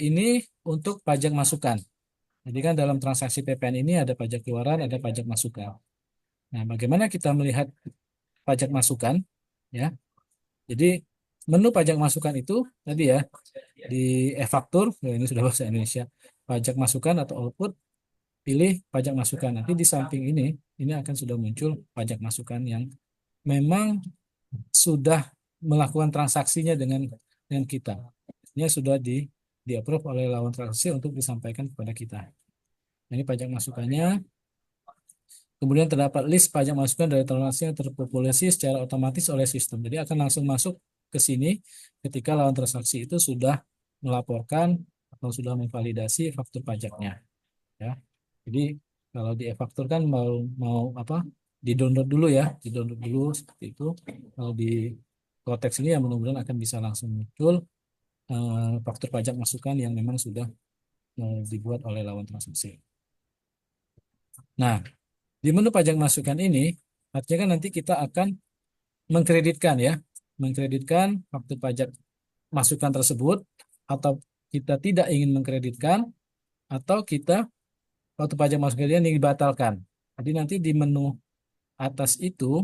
ini untuk pajak masukan. Jadi kan dalam transaksi PPN ini ada pajak keluaran, ada pajak masukan. Nah, bagaimana kita melihat pajak masukan? Ya, jadi menu pajak masukan itu tadi ya di e-faktur, ya ini sudah bahasa Indonesia, pajak masukan atau output, pilih pajak masukan. Nanti di samping ini akan sudah muncul pajak masukan yang memang sudah melakukan transaksinya dengan kita. Ini sudah di approve oleh lawan transaksi untuk disampaikan kepada kita. Ini pajak masukannya. Kemudian terdapat list pajak masukan dari transaksi yang terpopulasi secara otomatis oleh sistem. Jadi akan langsung masuk ke sini ketika lawan transaksi itu sudah melaporkan atau sudah memvalidasi faktur pajaknya. Ya. Jadi kalau di e-faktur kan mau mau apa? Di-download dulu ya, di-download dulu seperti itu. Kalau di konteks ini ya mudah-mudahan akan bisa langsung muncul faktur pajak masukan yang memang sudah dibuat oleh lawan transaksi. Nah, di menu pajak masukan ini, artinya kan nanti kita akan mengkreditkan ya, mengkreditkan faktur pajak masukan tersebut, atau kita tidak ingin mengkreditkan, atau kita faktur pajak masukan ini dibatalkan. Jadi nanti di menu atas itu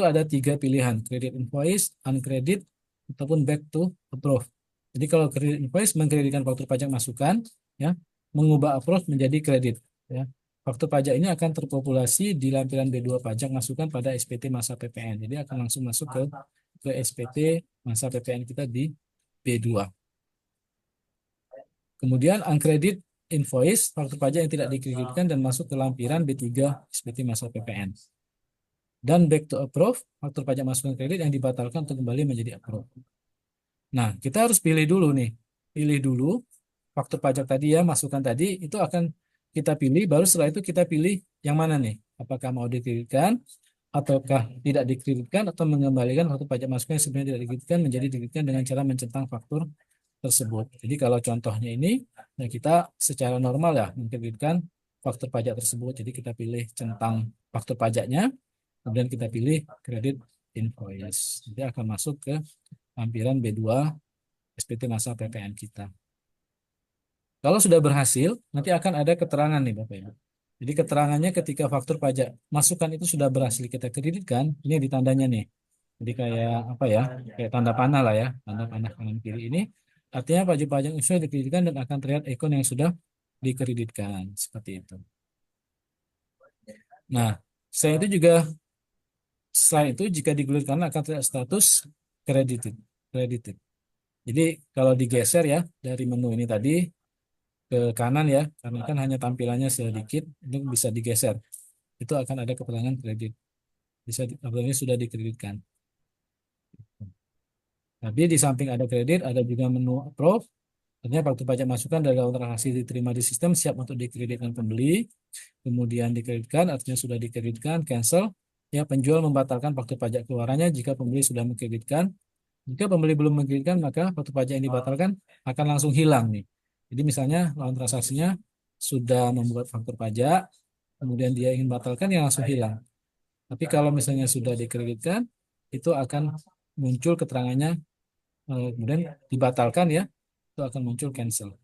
ada tiga pilihan, credit invoice, uncredit, ataupun back to approve. Jadi kalau credit invoice mengkreditkan faktur pajak masukan, ya, mengubah approve menjadi kredit. Ya. Faktur pajak ini akan terpopulasi di lampiran B2 pajak masukan pada SPT masa PPN. Jadi akan langsung masuk ke SPT masa PPN kita di B2. Kemudian uncredit invoice, faktur pajak yang tidak dikreditkan dan masuk ke lampiran B3 SPT masa PPN. Dan back to approve, faktur pajak masukan kredit yang dibatalkan untuk kembali menjadi approve. Nah, kita harus pilih dulu nih. Pilih dulu faktur pajak tadi ya, masukan tadi itu akan kita pilih, baru setelah itu kita pilih yang mana nih? Apakah mau dikreditkan ataukah tidak dikreditkan atau mengembalikan faktur pajak masukan yang sebenarnya tidak dikreditkan menjadi dikreditkan dengan cara mencentang faktur tersebut. Jadi kalau contohnya ini, ya kita secara normal ya mengkreditkan faktur pajak tersebut. Jadi kita pilih centang faktur pajaknya, kemudian kita pilih kredit invoice. Jadi akan masuk ke lampiran B2 SPT masa PPN kita. Kalau sudah berhasil, nanti akan ada keterangan nih Bapak Ibu. Jadi keterangannya ketika faktur pajak masukan itu sudah berhasil kita kreditkan, ini di tandanya nih. Jadi kayak apa ya? Kayak tanda panah lah ya, tanda panah kanan kiri ini. Artinya wajib pajak yang sudah dikreditkan dan akan terlihat ikon yang sudah dikreditkan seperti itu. Nah, selain itu juga selain itu jika digulirkan akan terlihat status credited. Credited. Jadi kalau digeser ya dari menu ini tadi ke kanan ya, karena kan hanya tampilannya sedikit, itu bisa digeser. Itu akan ada keterangan kredit. Bisa apalagi sudah dikreditkan. Tapi di samping ada kredit, ada juga menu approve. Artinya faktur pajak masukan dari lawan transaksi diterima di sistem siap untuk dikreditkan pembeli. Kemudian dikreditkan, artinya sudah dikreditkan, cancel. Ya, penjual membatalkan faktur pajak keluarannya jika pembeli sudah mengkreditkan. Jika pembeli belum mengkreditkan, maka faktur pajak yang dibatalkan akan langsung hilang nih. Jadi misalnya lawan transaksinya sudah membuat faktur pajak, kemudian dia ingin batalkan, ya langsung hilang. Tapi kalau misalnya sudah dikreditkan, itu akan muncul keterangannya, kemudian dibatalkan ya, itu akan muncul cancel.